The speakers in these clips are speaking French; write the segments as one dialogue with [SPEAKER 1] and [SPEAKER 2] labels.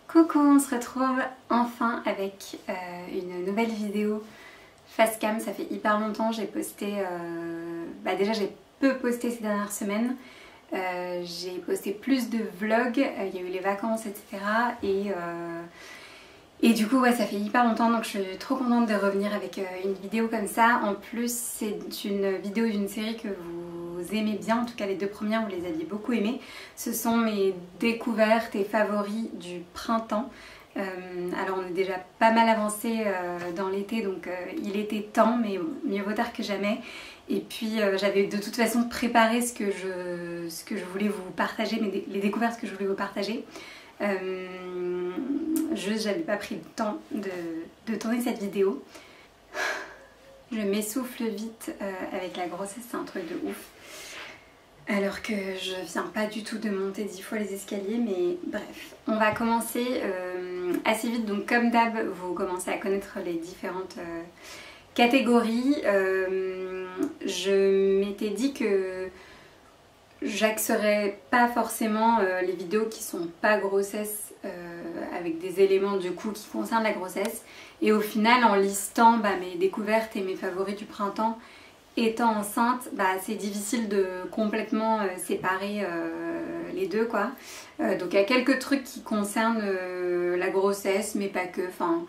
[SPEAKER 1] Coucou, on se retrouve enfin avec une nouvelle vidéo face cam. Ça fait hyper longtemps, j'ai posté, déjà j'ai peu posté ces dernières semaines. J'ai posté plus de vlogs, il y a eu les vacances etc. Et du coup ouais, ça fait hyper longtemps, donc je suis trop contente de revenir avec une vidéo comme ça. En plus c'est une vidéo d'une série que vous aimez bien, en tout cas les deux premières vous les aviez beaucoup aimées. Ce sont mes découvertes et favoris du printemps. Alors on est déjà pas mal avancé dans l'été, donc il était temps, mais mieux vaut tard que jamais. Et puis j'avais de toute façon préparé ce que je voulais vous partager, les découvertes que je voulais vous partager. Juste j'avais pas pris le temps de tourner cette vidéo. Je m'essouffle vite avec la grossesse, c'est un truc de ouf. Alors que je viens pas du tout de monter 10 fois les escaliers, mais bref. On va commencer assez vite, donc comme d'hab, vous commencez à connaître les différentes catégories. Je m'étais dit que j'axerais pas forcément les vidéos qui sont pas grossesse avec des éléments du coup qui concernent la grossesse. Et au final, en listant mes découvertes et mes favoris du printemps, étant enceinte, c'est difficile de complètement séparer les deux quoi. Donc il y a quelques trucs qui concernent la grossesse, mais pas que. Enfin,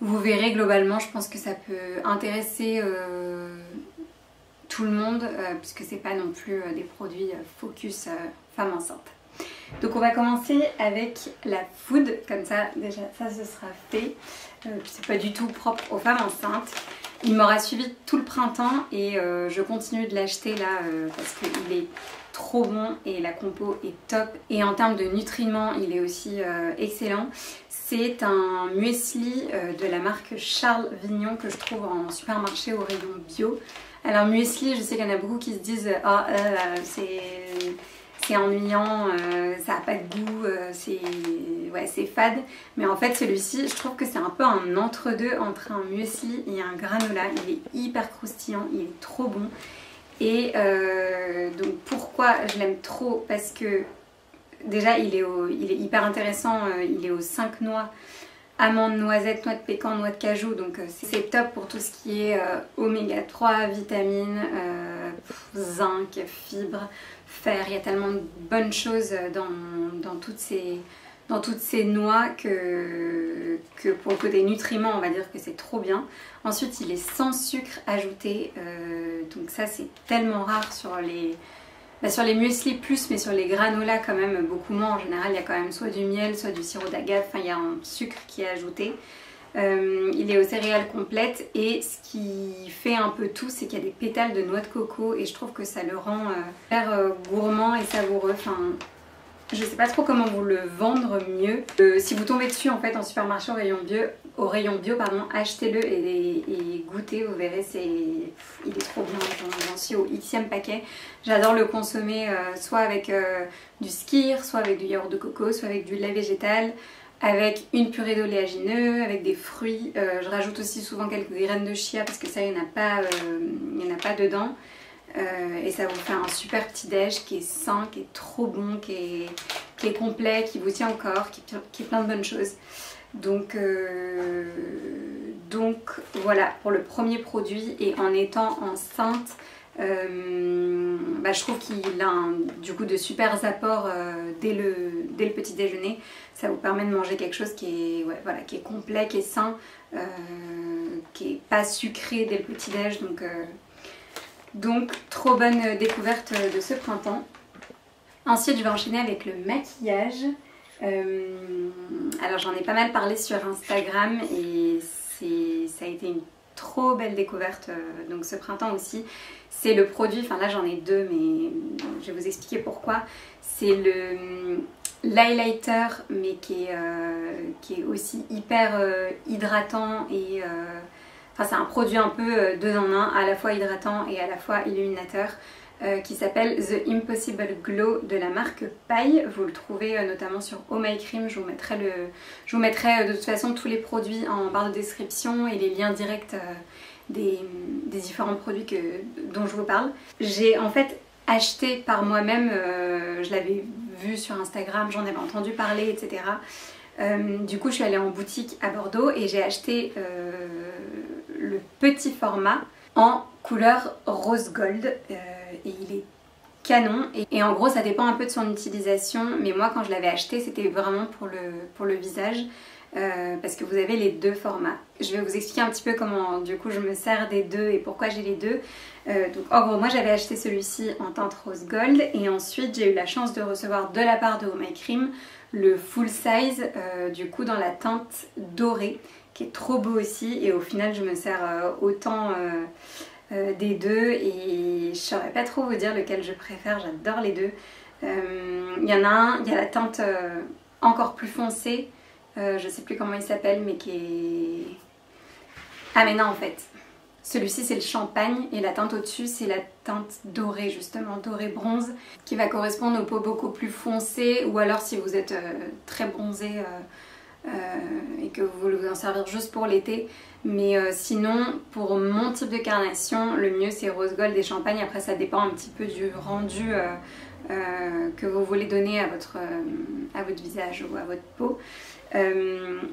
[SPEAKER 1] vous verrez globalement, je pense que ça peut intéresser tout le monde, puisque c'est pas non plus des produits focus femme enceinte. Donc on va commencer avec la food, comme ça déjà ça ce sera fait. C'est pas du tout propre aux femmes enceintes. Il m'aura suivi tout le printemps et je continue de l'acheter là parce qu'il est trop bon et la compo est top. Et en termes de nutriments, il est aussi excellent. C'est un muesli de la marque Charles Vignon que je trouve en supermarché au rayon bio. Alors muesli, je sais qu'il y en a beaucoup qui se disent c'est ennuyant, ça n'a pas de goût, c'est fade. Mais en fait celui-ci, je trouve que c'est un peu un entre-deux entre un muesli et un granola. Il est hyper croustillant, il est trop bon. Et donc pourquoi je l'aime trop? Parce que déjà il est hyper intéressant, il est aux 5 noix. Amandes, noisettes, noix de pécan, noix de cajou, donc c'est top pour tout ce qui est oméga 3, vitamines, zinc, fibres, fer. Il y a tellement de bonnes choses dans toutes ces noix que pour le côté nutriments on va dire que c'est trop bien. Ensuite il est sans sucre ajouté, donc ça c'est tellement rare sur les muesli plus, mais sur les granolas quand même beaucoup moins. En général il y a quand même soit du miel, soit du sirop d'agave, enfin il y a un sucre qui est ajouté. Il est aux céréales complètes et ce qui fait un peu tout, c'est qu'il y a des pétales de noix de coco et je trouve que ça le rend hyper gourmand et savoureux. Enfin, je sais pas trop comment vous le vendre mieux. Si vous tombez dessus en fait en supermarché au rayon bio, achetez-le et goûtez, vous verrez, il est trop bien. J'en suis au Xème paquet. J'adore le consommer soit avec du skyr, soit avec du yaourt de coco, soit avec du lait végétal, avec une purée d'oléagineux, avec des fruits. Je rajoute aussi souvent quelques graines de chia parce que ça il n'y en a pas dedans. Et ça vous fait un super petit déj qui est sain, qui est trop bon, qui est complet, qui vous tient au corps, qui est plein de bonnes choses. Donc voilà pour le premier produit. Et en étant enceinte, je trouve qu'il a du coup de super apports dès le petit déjeuner. Ça vous permet de manger quelque chose qui est complet, qui est sain, qui est pas sucré dès le petit déj. Donc trop bonne découverte de ce printemps. Ensuite je vais enchaîner avec le maquillage. Alors j'en ai pas mal parlé sur Instagram et ça a été une trop belle découverte donc ce printemps aussi. C'est le produit, enfin là j'en ai deux mais je vais vous expliquer pourquoi. C'est l'highlighter mais qui est aussi hyper hydratant et c'est un produit un peu deux en un, à la fois hydratant et à la fois illuminateur, qui s'appelle The Impossible Glow de la marque Paille. Vous le trouvez notamment sur Oh My Cream. Je vous mettrai de toute façon tous les produits en barre de description et les liens directs des différents produits dont je vous parle. J'ai en fait acheté par moi-même, je l'avais vu sur Instagram, j'en avais entendu parler, etc. Du coup je suis allée en boutique à Bordeaux et j'ai acheté le petit format en couleur rose gold et il est canon et en gros ça dépend un peu de son utilisation, mais moi quand je l'avais acheté c'était vraiment pour le visage. Parce que vous avez les deux formats. Je vais vous expliquer un petit peu comment du coup je me sers des deux et pourquoi j'ai les deux. Donc en gros moi j'avais acheté celui-ci en teinte rose gold et ensuite j'ai eu la chance de recevoir de la part de Oh My Cream le full size du coup dans la teinte dorée qui est trop beau aussi, et au final je me sers autant des deux et je saurais pas trop vous dire lequel je préfère, j'adore les deux. Il y en a un, il y a la teinte encore plus foncée. Je sais plus comment il s'appelle mais qui est... Ah mais non en fait, celui-ci c'est le champagne et la teinte au-dessus c'est la teinte dorée justement, dorée bronze, qui va correspondre aux peaux beaucoup plus foncées, ou alors si vous êtes très bronzé et que vous voulez vous en servir juste pour l'été. Mais sinon pour mon type de carnation le mieux c'est rose gold et champagne. Après ça dépend un petit peu du rendu que vous voulez donner à votre visage ou à votre peau.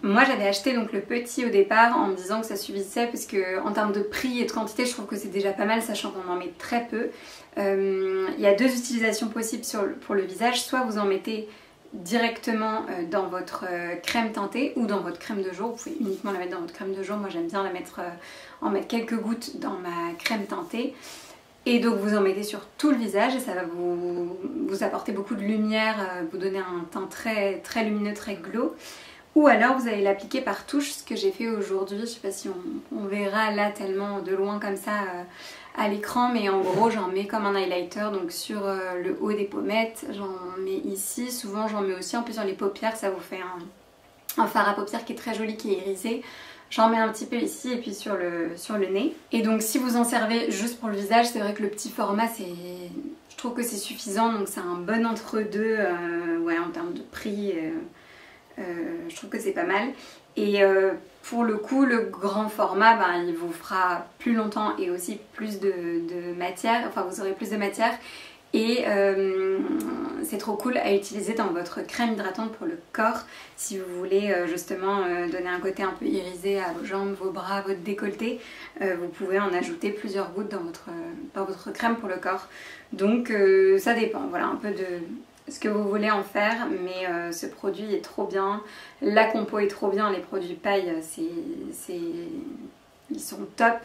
[SPEAKER 1] Moi j'avais acheté donc le petit au départ en me disant que ça suffisait parce que en termes de prix et de quantité je trouve que c'est déjà pas mal, sachant qu'on en met très peu. Il y a deux utilisations possibles pour le visage, soit vous en mettez directement dans votre crème teintée ou dans votre crème de jour. Vous pouvez uniquement la mettre dans votre crème de jour, moi j'aime bien en mettre quelques gouttes dans ma crème teintée. Et donc vous en mettez sur tout le visage et ça va vous apporter beaucoup de lumière, vous donner un teint très, très lumineux, très glow. Ou alors vous allez l'appliquer par touche, ce que j'ai fait aujourd'hui. Je sais pas si on verra là tellement de loin comme ça à l'écran, mais en gros j'en mets comme un highlighter, donc sur le haut des pommettes, j'en mets ici, souvent j'en mets aussi en plus sur les paupières, ça vous fait un fard à paupières qui est très joli, qui est irisé. J'en mets un petit peu ici et puis sur le nez. Et donc si vous en servez juste pour le visage, c'est vrai que le petit format, je trouve que c'est suffisant. Donc c'est un bon entre-deux ouais, en termes de prix. Je trouve que c'est pas mal. Et pour le coup, le grand format, ben, il vous fera plus longtemps et aussi plus de matière. Enfin, vous aurez plus de matière. Et c'est trop cool à utiliser dans votre crème hydratante pour le corps si vous voulez justement donner un côté un peu irisé à vos jambes, vos bras, votre décolleté. Vous pouvez en ajouter plusieurs gouttes dans votre crème pour le corps. Donc ça dépend, voilà, un peu de ce que vous voulez en faire, mais ce produit est trop bien, la compo est trop bien, les produits paille, ils sont top.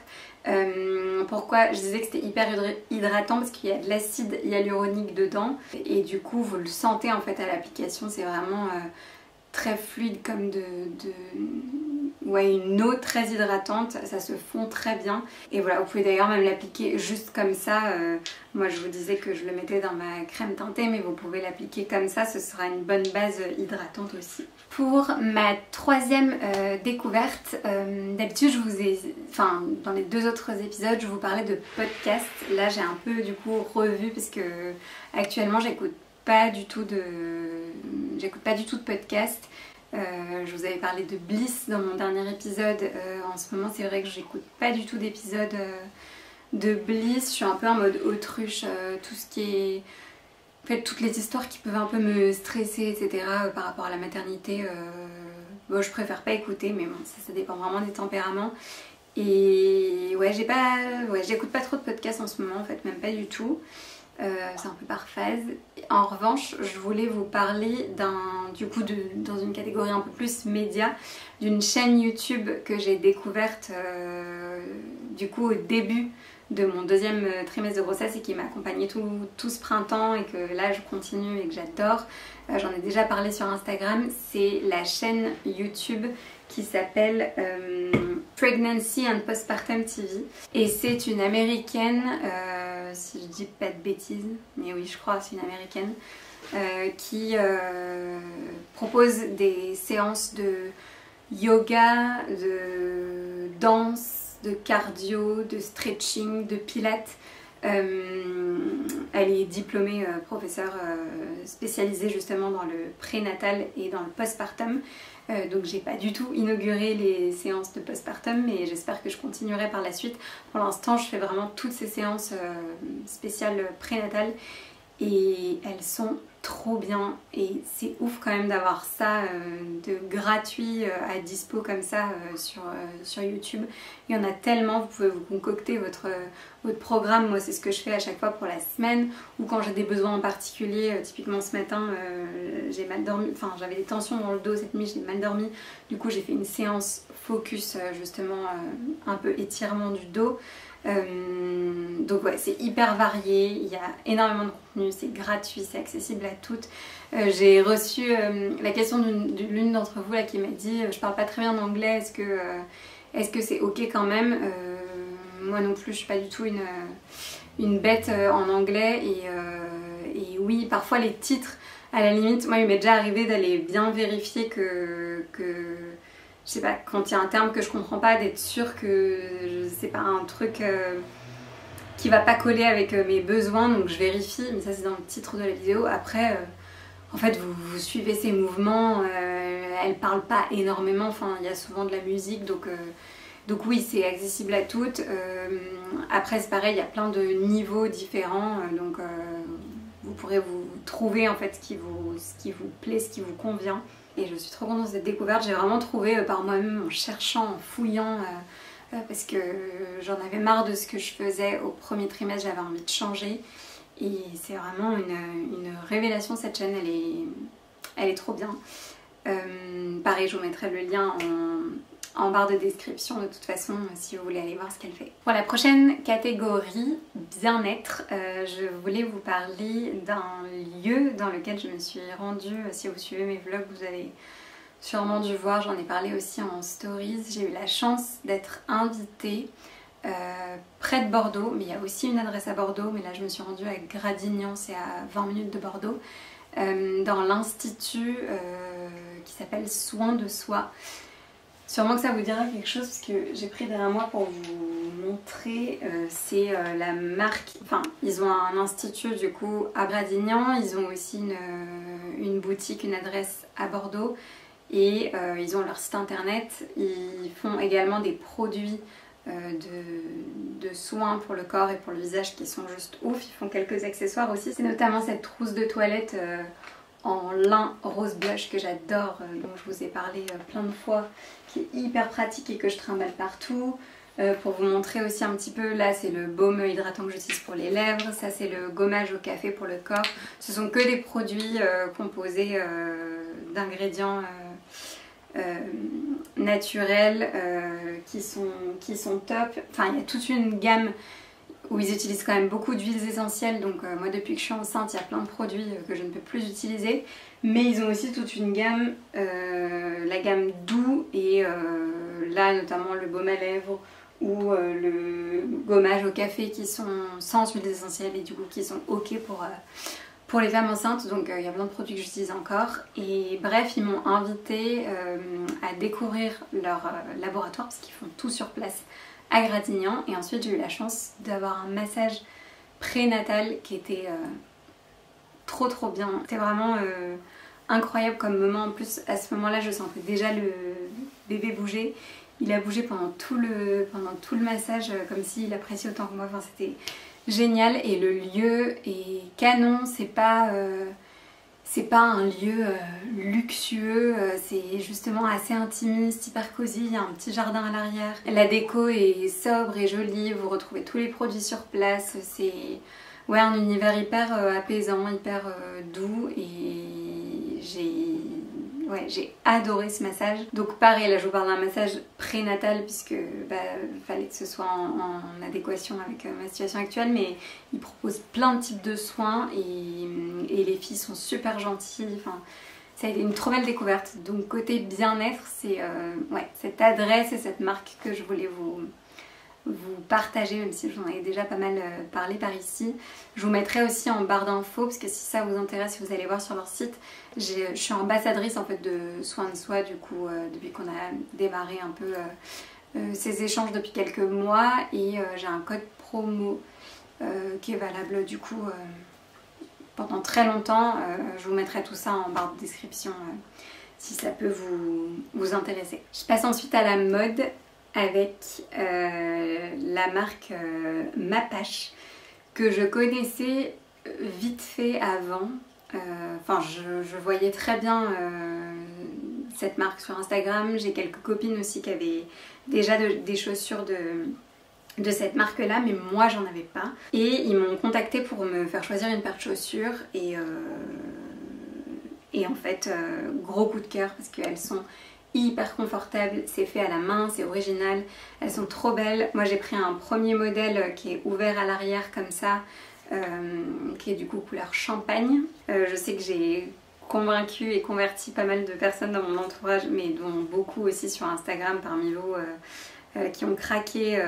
[SPEAKER 1] Pourquoi je disais que c'était hyper hydratant, parce qu'il y a de l'acide hyaluronique dedans et du coup vous le sentez en fait à l'application, c'est vraiment très fluide comme ouais, une eau très hydratante, ça se fond très bien. Et voilà, vous pouvez d'ailleurs même l'appliquer juste comme ça. Moi je vous disais que je le mettais dans ma crème teintée, mais vous pouvez l'appliquer comme ça, ce sera une bonne base hydratante aussi. Pour ma troisième découverte, d'habitude je vous ai, enfin dans les deux autres épisodes je vous parlais de podcast. Là j'ai un peu du coup revu parce que actuellement j'écoute pas du tout de podcast. Je vous avais parlé de Bliss dans mon dernier épisode. En ce moment c'est vrai que j'écoute pas du tout d'épisode de Bliss. Je suis un peu en mode autruche, tout ce qui est... En fait, toutes les histoires qui peuvent un peu me stresser, etc. Par rapport à la maternité, bon, je préfère pas écouter, mais bon, ça dépend vraiment des tempéraments. Et ouais, j'écoute pas trop de podcasts en ce moment, en fait, même pas du tout. C'est un peu par phase. En revanche, je voulais vous parler dans une catégorie un peu plus média, d'une chaîne YouTube que j'ai découverte du coup au début de mon deuxième trimestre de grossesse et qui m'a accompagnée tout ce printemps et que là je continue et que j'adore. J'en ai déjà parlé sur Instagram, c'est la chaîne YouTube qui s'appelle Pregnancy and Postpartum TV et c'est une américaine, si je dis pas de bêtises, mais oui je crois c'est une américaine, qui propose des séances de yoga, de danse, de cardio, de stretching, de pilates. Elle est diplômée professeure spécialisée justement dans le prénatal et dans le postpartum. Donc j'ai pas du tout inauguré les séances de postpartum, mais j'espère que je continuerai par la suite. Pour l'instant je fais vraiment toutes ces séances spéciales prénatales et elles sont trop bien et c'est ouf quand même d'avoir ça de gratuit à dispo comme ça sur YouTube. Il y en a tellement, vous pouvez vous concocter votre programme. Moi c'est ce que je fais à chaque fois pour la semaine, ou quand j'ai des besoins en particulier. Typiquement ce matin j'ai mal dormi, enfin j'avais des tensions dans le dos cette nuit, j'ai mal dormi, du coup j'ai fait une séance focus justement un peu étirement du dos. Donc ouais, c'est hyper varié, il y a énormément de contenu, c'est gratuit, c'est accessible à toutes. J'ai reçu la question d'une l'une d'entre vous là qui m'a dit je parle pas très bien anglais, est-ce que c'est ok quand même? Moi non plus, je suis pas du tout une bête en anglais et oui, parfois les titres, à la limite, moi il m'est déjà arrivé d'aller bien vérifier que je sais pas, quand il y a un terme que je comprends pas, d'être sûre que c'est pas un truc qui va pas coller avec mes besoins, donc je vérifie, mais ça c'est dans le titre de la vidéo. Après, en fait, vous suivez ses mouvements, elle parle pas énormément, enfin il y a souvent de la musique, donc oui, c'est accessible à toutes. Après c'est pareil, il y a plein de niveaux différents, donc vous pourrez vous trouver en fait ce qui vous plaît, ce qui vous convient. Et je suis trop contente de cette découverte. J'ai vraiment trouvé par moi-même en cherchant, en fouillant, parce que j'en avais marre de ce que je faisais au premier trimestre, j'avais envie de changer. Et c'est vraiment une révélation, cette chaîne, elle est trop bien. Pareil, je vous mettrai le lien en barre de description de toute façon si vous voulez aller voir ce qu'elle fait. Pour la prochaine catégorie, bien-être, je voulais vous parler d'un lieu dans lequel je me suis rendue. Si vous suivez mes vlogs, vous avez sûrement dû voir, j'en ai parlé aussi en stories. J'ai eu la chance d'être invitée près de Bordeaux, mais il y a aussi une adresse à Bordeaux, mais là je me suis rendue à Gradignan, c'est à 20 minutes de Bordeaux, dans l'institut qui s'appelle Soins de Soi. Sûrement que ça vous dira quelque chose parce que j'ai pris derrière moi pour vous montrer, c'est la marque, enfin ils ont un institut du coup à Gradignan, ils ont aussi une boutique, une adresse à Bordeaux et ils ont leur site internet, ils font également des produits de soins pour le corps et pour le visage qui sont juste ouf, ils font quelques accessoires aussi, c'est notamment cette trousse de toilette en lin rose blush que j'adore, dont je vous ai parlé plein de fois, qui est hyper pratique et que je trimballe partout. Pour vous montrer aussi un petit peu, là c'est le baume hydratant que j'utilise pour les lèvres, ça c'est le gommage au café pour le corps. Ce sont que des produits composés d'ingrédients naturels qui sont top. Enfin il y a toute une gamme où ils utilisent quand même beaucoup d'huiles essentielles, donc moi depuis que je suis enceinte il y a plein de produits que je ne peux plus utiliser, mais ils ont aussi toute une gamme, la gamme doux et là notamment le baume à lèvres ou le gommage au café qui sont sans huiles essentielles et du coup qui sont ok pour les femmes enceintes, donc il y a plein de produits que j'utilise encore. Et bref, ils m'ont invité à découvrir leur laboratoire parce qu'ils font tout sur place à Gradignan, et ensuite j'ai eu la chance d'avoir un massage prénatal qui était trop bien. C'était vraiment incroyable comme moment. En plus à ce moment là je sentais déjà le bébé bouger, il a bougé pendant tout le massage comme s'il appréciait autant que moi, enfin, c'était génial. Et le lieu est canon, c'est pas un lieu luxueux, c'est justement assez intimiste, hyper cosy, il y a un petit jardin à l'arrière. La déco est sobre et jolie, vous retrouvez tous les produits sur place, c'est ouais, un univers hyper apaisant, hyper doux, et j'ai adoré ce massage. Donc pareil, là je vous parle d'un massage prénatal puisque fallait que ce soit en adéquation avec ma situation actuelle, mais ils proposent plein de types de soins et les filles sont super gentilles. Enfin, ça a été une trop belle découverte. Donc côté bien-être, c'est cette adresse et cette marque que je voulais vous partager, même si je vous en ai déjà pas mal parlé par ici. Je vous mettrai aussi en barre d'infos parce que si ça vous intéresse, si vous allez voir sur leur site, je suis ambassadrice en fait de Soins de Soi du coup depuis qu'on a démarré un peu ces échanges depuis quelques mois, et j'ai un code promo qui est valable du coup pendant très longtemps. Je vous mettrai tout ça en barre de description si ça peut vous intéresser. Je passe ensuite à la mode avec la marque Mapache que je connaissais vite fait avant, Enfin, je voyais très bien cette marque sur Instagram. J'ai quelques copines aussi qui avaient déjà des chaussures de cette marque là, mais moi j'en avais pas. Et ils m'ont contacté pour me faire choisir une paire de chaussures et en fait gros coup de cœur parce qu'elles sont hyper confortables, c'est fait à la main, c'est original, elles sont trop belles. Moi j'ai pris un premier modèle qui est ouvert à l'arrière comme ça, qui est du coup couleur champagne. Je sais que j'ai convaincu et converti pas mal de personnes dans mon entourage, mais dont beaucoup aussi sur Instagram parmi vous qui ont craqué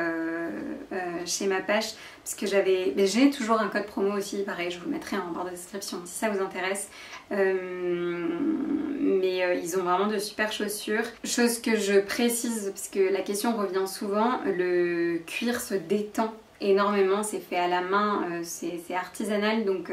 [SPEAKER 1] chez Mapache, parce que j'ai toujours un code promo aussi, pareil, je vous le mettrai en barre de description si ça vous intéresse. Mais ils ont vraiment de super chaussures. Chose que je précise, parce que la question revient souvent, le cuir se détend énormément, c'est fait à la main, c'est artisanal, donc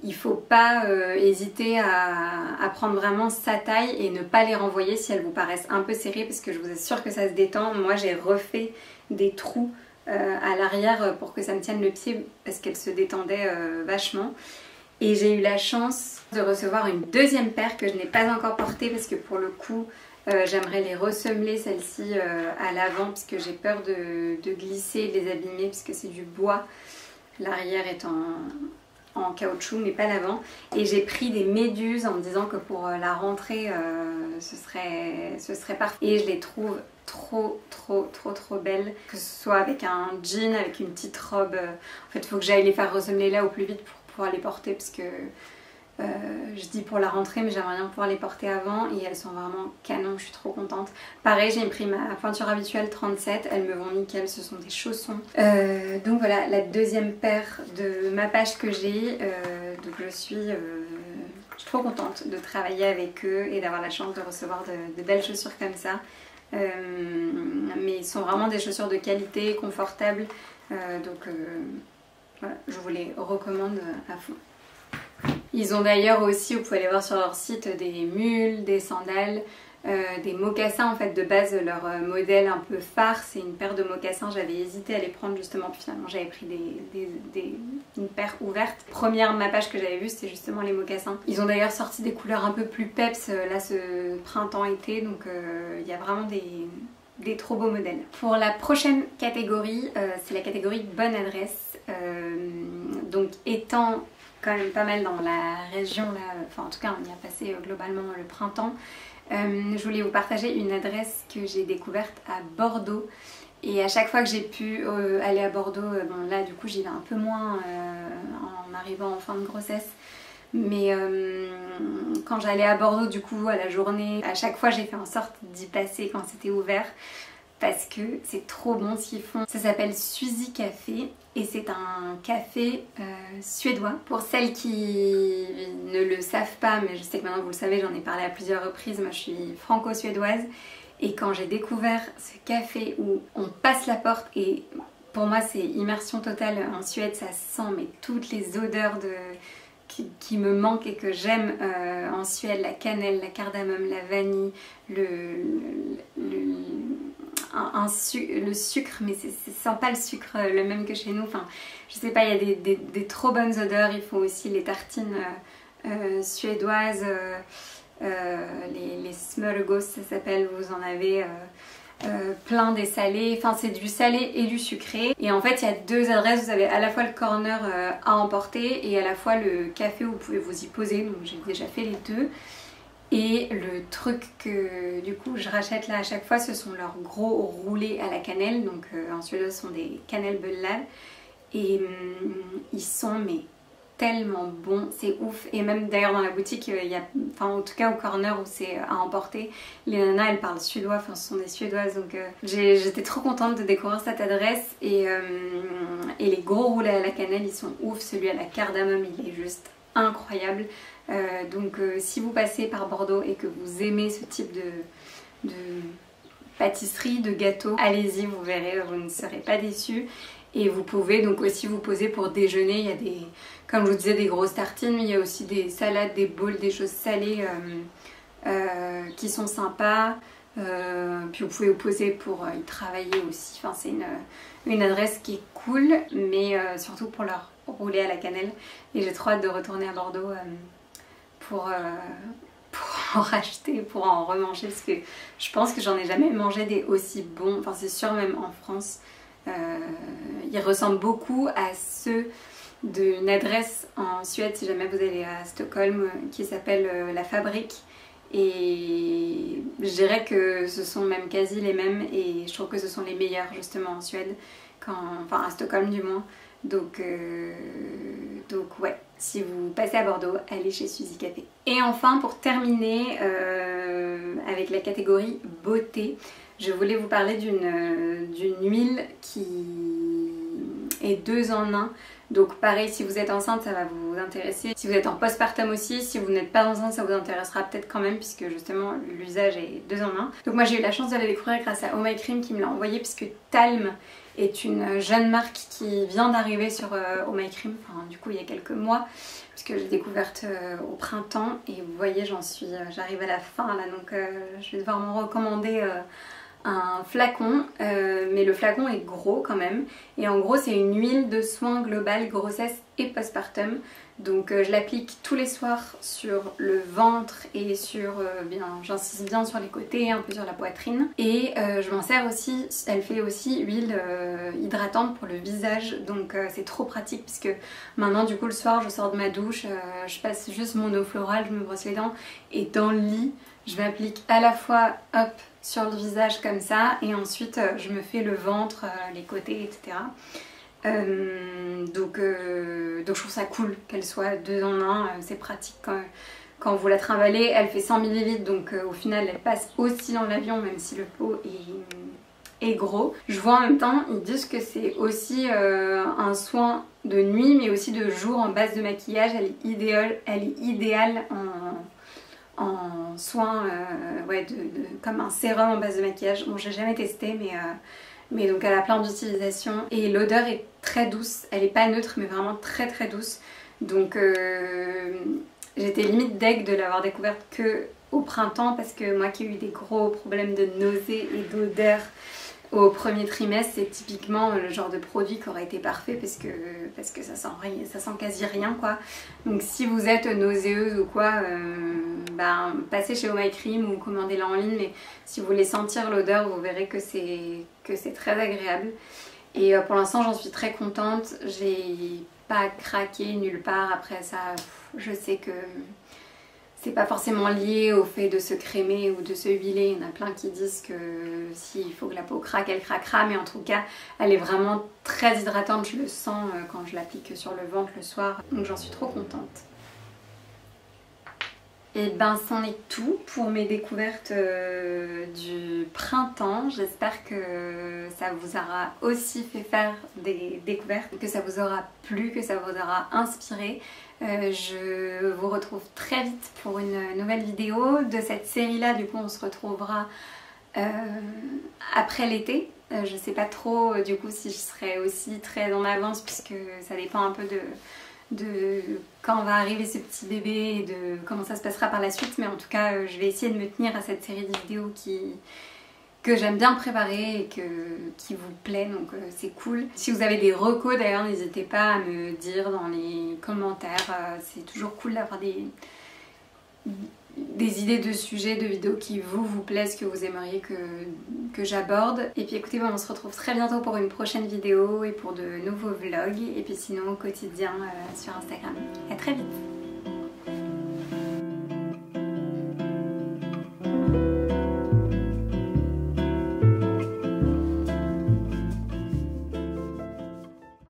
[SPEAKER 1] il faut pas hésiter à prendre vraiment sa taille et ne pas les renvoyer si elles vous paraissent un peu serrées, parce que je vous assure que ça se détend. Moi j'ai refait des trous à l'arrière pour que ça me tienne le pied parce qu'elles se détendaient vachement. Et j'ai eu la chance de recevoir une deuxième paire que je n'ai pas encore portée parce que pour le coup j'aimerais les ressemeler celles-ci à l'avant parce que j'ai peur de glisser et de les abîmer parce que c'est du bois. L'arrière est en caoutchouc mais pas l'avant. Et j'ai pris des méduses en me disant que pour la rentrée ce serait parfait. Et je les trouve trop belles, que ce soit avec un jean, avec une petite robe. En fait il faut que j'aille les faire ressemeler là au plus vite pour pouvoir les porter parce que je dis pour la rentrée mais j'aimerais bien pouvoir les porter avant et elles sont vraiment canon, je suis trop contente. Pareil j'ai pris ma pointure habituelle 37, elles me vont nickel, ce sont des chaussons. Donc voilà la deuxième paire de Mapache que j'ai, donc je suis trop contente de travailler avec eux et d'avoir la chance de recevoir de belles chaussures comme ça. Mais ils sont vraiment des chaussures de qualité, confortables, donc voilà, je vous les recommande à fond. Ils ont d'ailleurs aussi, vous pouvez aller voir sur leur site, des mules, des sandales, des mocassins. En fait de base leur modèle un peu phare c'est une paire de mocassins. J'avais hésité à les prendre justement, puis finalement j'avais pris une paire ouverte. Première Mapache que j'avais vue c'était justement les mocassins. Ils ont d'ailleurs sorti des couleurs un peu plus peps là ce printemps-été, donc il y a vraiment des trop beaux modèles. Pour la prochaine catégorie, c'est la catégorie bonne adresse. Donc étant quand même pas mal dans la région là, enfin en tout cas on y a passé globalement le printemps, je voulais vous partager une adresse que j'ai découverte à Bordeaux. Et à chaque fois que j'ai pu aller à Bordeaux, bon là du coup j'y vais un peu moins en arrivant en fin de grossesse. Mais quand j'allais à Bordeaux du coup à la journée, à chaque fois j'ai fait en sorte d'y passer quand c'était ouvert parce que c'est trop bon ce qu'ils font. Ça s'appelle Suzy Café et c'est un café suédois. Pour celles qui ne le savent pas, mais je sais que maintenant vous le savez, j'en ai parlé à plusieurs reprises, moi je suis franco-suédoise et quand j'ai découvert ce café où on passe la porte et pour moi c'est immersion totale en Suède, ça sent mais toutes les odeurs qui me manquent et que j'aime en Suède, la cannelle, la cardamome, la vanille, le sucre, mais ça sent pas le sucre le même que chez nous, enfin je sais pas, il y a des trop bonnes odeurs. Ils font aussi les tartines suédoises, les smörgås ça s'appelle, vous en avez plein des salés, enfin c'est du salé et du sucré. Et en fait il y a deux adresses, vous avez à la fois le corner à emporter et à la fois le café où vous pouvez vous y poser, donc j'ai déjà fait les deux. Et le truc que du coup je rachète là à chaque fois, ce sont leurs gros roulés à la cannelle, donc en Suède ce sont des cannelbullar et ils sont mais tellement bons, c'est ouf. Et même d'ailleurs dans la boutique il y a, enfin en tout cas au corner où c'est à emporter, les nanas elles parlent suédois, enfin ce sont des suédoises, donc j'étais trop contente de découvrir cette adresse. Et les gros roulés à la cannelle ils sont ouf, celui à la cardamome il est juste incroyable. Donc si vous passez par Bordeaux et que vous aimez ce type de pâtisserie, de gâteau, allez-y, vous verrez, vous ne serez pas déçus. Et vous pouvez donc aussi vous poser pour déjeuner. Il y a des, comme je vous disais, des grosses tartines, mais il y a aussi des salades, des bowls, des choses salées qui sont sympas. Puis vous pouvez vous poser pour y travailler aussi. Enfin, c'est une adresse qui est cool, mais surtout pour leur rouler à la cannelle. Et j'ai trop hâte de retourner à Bordeaux pour en racheter, pour en remanger, parce que je pense que j'en ai jamais mangé des aussi bons. Enfin, c'est sûr, même en France. Ils ressemblent beaucoup à ceux d'une adresse en Suède, si jamais vous allez à Stockholm, qui s'appelle La Fabrique. Et je dirais que ce sont même quasi les mêmes, et je trouve que ce sont les meilleurs justement en Suède, enfin à Stockholm du moins. Donc ouais, si vous passez à Bordeaux, allez chez Suzy Café. Et enfin, pour terminer avec la catégorie beauté, je voulais vous parler d'une huile qui est 2 en 1. Donc pareil, si vous êtes enceinte, ça va vous intéresser. Si vous êtes en postpartum aussi, si vous n'êtes pas enceinte, ça vous intéressera peut-être quand même, puisque justement l'usage est 2 en 1. Donc moi j'ai eu la chance de la découvrir grâce à Oh My Cream qui me l'a envoyé, puisque Talm est une jeune marque qui vient d'arriver sur Oh My Cream, enfin du coup il y a quelques mois, puisque j'ai découverte au printemps. Et vous voyez, j'arrive à la fin là, donc je vais devoir m'en recommander un flacon, mais le flacon est gros quand même, et en gros c'est une huile de soin global grossesse et postpartum. Donc je l'applique tous les soirs sur le ventre et sur, j'insiste bien sur les côtés, un peu sur la poitrine, et je m'en sers aussi. Elle fait aussi huile hydratante pour le visage, donc c'est trop pratique, puisque maintenant du coup le soir je sors de ma douche, je passe juste mon eau florale, je me brosse les dents, et dans le lit je m'applique à la fois hop sur le visage comme ça, et ensuite je me fais le ventre, les côtés, etc. Donc je trouve ça cool qu'elle soit 2 en 1, c'est pratique quand vous la trimballez. Elle fait 100 ml, donc au final elle passe aussi dans l'avion, même si le pot est gros. Je vois en même temps, ils disent que c'est aussi un soin de nuit, mais aussi de jour en base de maquillage. Elle est idéale en soin, ouais, comme un sérum en base de maquillage. Bon, j'ai jamais testé, mais donc elle a plein d'utilisations, et l'odeur est très douce. Elle est pas neutre, mais vraiment très très douce. Donc j'étais limite deg de l'avoir découverte que au printemps, parce que moi qui ai eu des gros problèmes de nausées et d'odeur au premier trimestre, c'est typiquement le genre de produit qui aurait été parfait, parce que ça sent quasi rien quoi. Donc si vous êtes nauséeuse ou quoi, passez chez Oh My Cream ou commandez-la en ligne, mais si vous voulez sentir l'odeur, vous verrez que c'est très agréable. Et pour l'instant j'en suis très contente, j'ai pas craqué nulle part. Après ça, je sais que c'est pas forcément lié au fait de se crémer ou de se huiler. Il y en a plein qui disent que s'il faut que la peau craque, elle craquera, mais en tout cas elle est vraiment très hydratante. Je le sens quand je l'applique sur le ventre le soir, donc j'en suis trop contente. Et ben c'en est tout pour mes découvertes du printemps. J'espère que ça vous aura aussi fait faire des découvertes, que ça vous aura plu, que ça vous aura inspiré. Je vous retrouve très vite pour une nouvelle vidéo de cette série là. Du coup on se retrouvera après l'été. Je sais pas trop du coup si je serai aussi très en avance, puisque ça dépend un peu de quand va arriver ce petit bébé et de comment ça se passera par la suite. Mais en tout cas je vais essayer de me tenir à cette série de vidéos que j'aime bien préparer et qui vous plaît, donc c'est cool. Si vous avez des recos d'ailleurs, n'hésitez pas à me dire dans les commentaires, c'est toujours cool d'avoir des idées de sujets, de vidéos qui vous plaisent, que vous aimeriez que j'aborde. Et puis écoutez, on se retrouve très bientôt pour une prochaine vidéo et pour de nouveaux vlogs, et puis sinon au quotidien sur Instagram. À très vite.